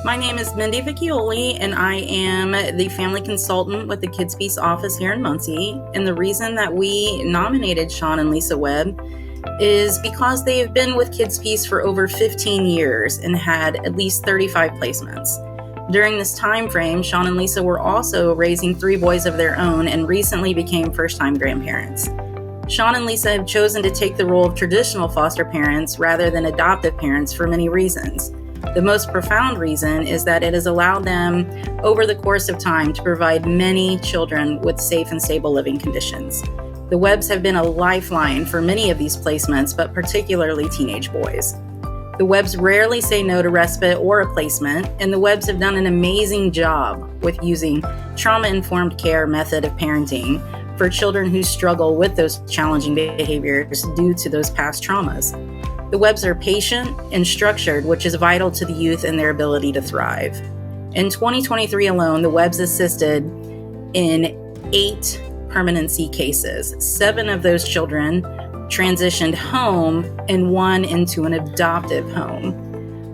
My name is Mindy Vecchioli, and I am the family consultant with the KidsPeace office here in Muncie. And the reason that we nominated Shawn and Lisa Webb is because they have been with KidsPeace for over 15 years and had at least 35 placements. During this time frame, Shawn and Lisa were also raising 3 boys of their own and recently became first-time grandparents. Shawn and Lisa have chosen to take the role of traditional foster parents rather than adoptive parents for many reasons. The most profound reason is that it has allowed them, over the course of time, to provide many children with safe and stable living conditions. The Webbs have been a lifeline for many of these placements, but particularly teenage boys. The Webbs rarely say no to respite or a placement, and the Webbs have done an amazing job with using trauma-informed care method of parenting for children who struggle with those challenging behaviors due to those past traumas. The Webbs are patient and structured, which is vital to the youth and their ability to thrive. In 2023 alone, the Webbs assisted in 8 permanency cases. 7 of those children transitioned home and 1 into an adoptive home.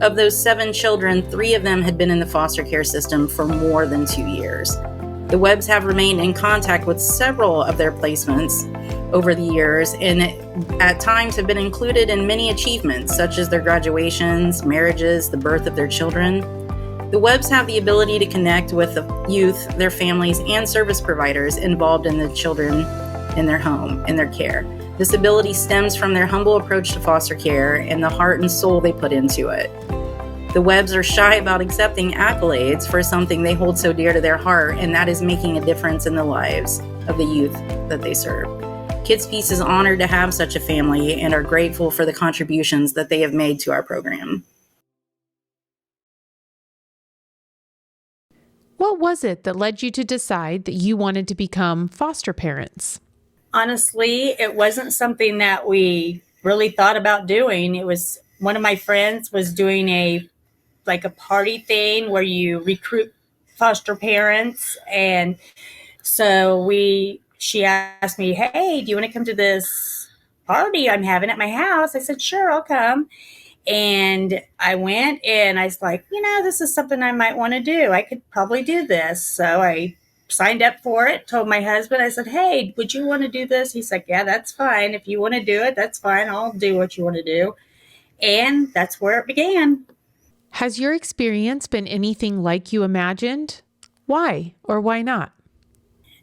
Of those 7 children, 3 of them had been in the foster care system for more than 2 years. The Webbs have remained in contact with several of their placements over the years and at times have been included in many achievements such as their graduations, marriages, the birth of their children. The Webbs have the ability to connect with the youth, their families, and service providers involved in the children in their home and their care. This ability stems from their humble approach to foster care and the heart and soul they put into it. The Webbs are shy about accepting accolades for something they hold so dear to their heart, and that is making a difference in the lives of the youth that they serve. KidsPeace is honored to have such a family and are grateful for the contributions that they have made to our program. What was it that led you to decide that you wanted to become foster parents? Honestly, it wasn't something that we really thought about doing. It was one of my friends was doing a party thing where you recruit foster parents, and so she asked me, "Hey, do you want to come to this party I'm having at my house?" I said, "Sure, I'll come." And I went, and I was like, this is something I might want to do. I could probably do this. So I signed up for it, told my husband, I said, "Hey, would you want to do this?" He's like, "Yeah, that's fine. If you want to do it, that's fine. I'll do what you want to do." And that's where it began. Has your experience been anything like you imagined? Why or why not?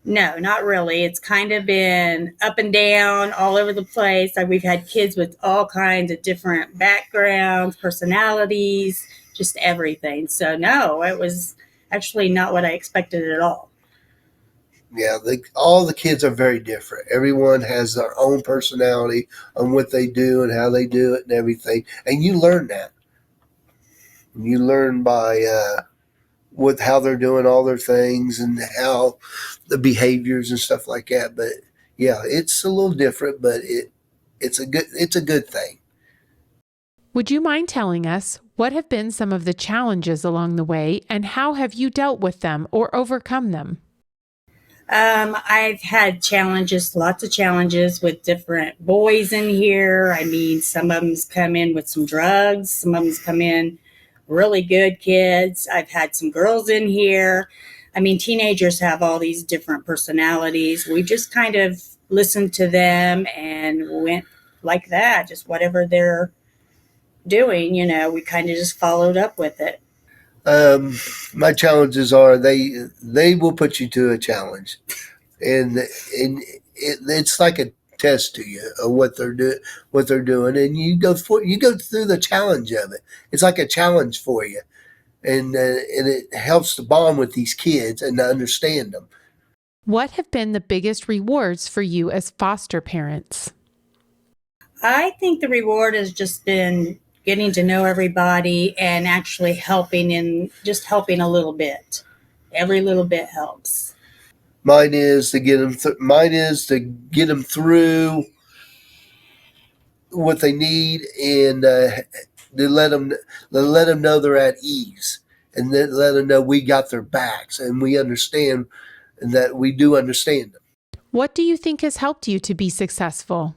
No, not really. It's kind of been up and down all over the place. Like we've had kids with all kinds of different backgrounds, personalities, just everything. So no, it was actually not what I expected at all. Yeah, all the kids are very different. Everyone has their own personality on what they do and how they do it and everything. And you learn that. You learn by with how they're doing all their things and how the behaviors and stuff like that. But yeah, it's a little different, but it's a good thing. Would you mind telling us what have been some of the challenges along the way and how have you dealt with them or overcome them? I've had challenges, lots of challenges with different boys in here. I mean, some of them's come in with some drugs. Some of them's come in really good kids. I've had some girls in here. I mean, teenagers have all these different personalities. We just kind of listened to them and went like that, just whatever they're doing, we kind of just followed up with it. My challenges are they will put you to a challenge, and it's like a test to you of what they're doing, and you go through the challenge of it. It's like a challenge for you, and it helps to bond with these kids and to understand them. What have been the biggest rewards for you as foster parents? I think the reward has just been getting to know everybody and actually helping a little bit. Every little bit helps. Mine is to get them through what they need and to let them know they're at ease, and then let them know we got their backs and we understand, and that we do understand them. What do you think has helped you to be successful?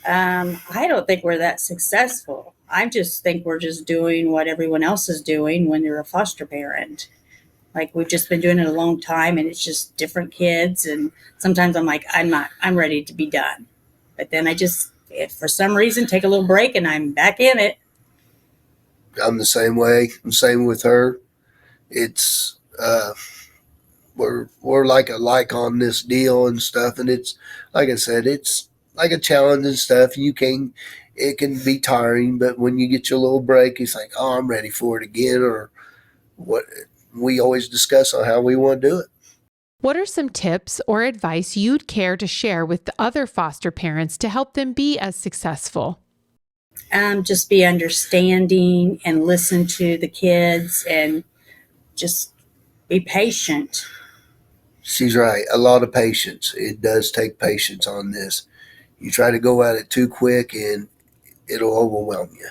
I don't think we're that successful. I just think we're just doing what everyone else is doing when they're a foster parent. Like we've just been doing it a long time and it's just different kids. And sometimes I'm like, I'm ready to be done. But then if for some reason, take a little break and I'm back in it. I'm the same way. I'm same with her. It's we're like on this deal and stuff, and it's like I said, it's like a challenge and stuff. It can be tiring, but when you get your little break, it's like, oh, I'm ready for it again, or what we always discuss on how we want to do it. What are some tips or advice you'd care to share with the other foster parents to help them be as successful? Just be understanding and listen to the kids and just be patient. She's right. A lot of patience. It does take patience on this. You try to go at it too quick and it'll overwhelm you.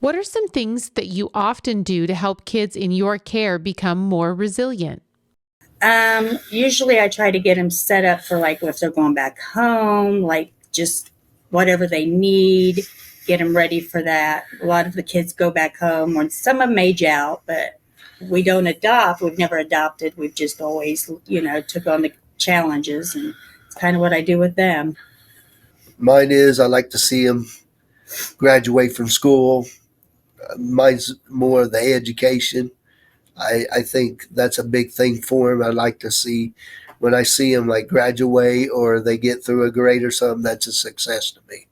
What are some things that you often do to help kids in your care become more resilient? Usually I try to get them set up for like if they're going back home, like just whatever they need, get them ready for that. A lot of the kids go back home when some of them age out, but we don't adopt. We've never adopted. We've just always, took on the challenges, and it's kind of what I do with them. Mine is I like to see them graduate from school. Mine's more of the education. I think that's a big thing for them. I like to see when I see them like graduate or they get through a grade or something, that's a success to me.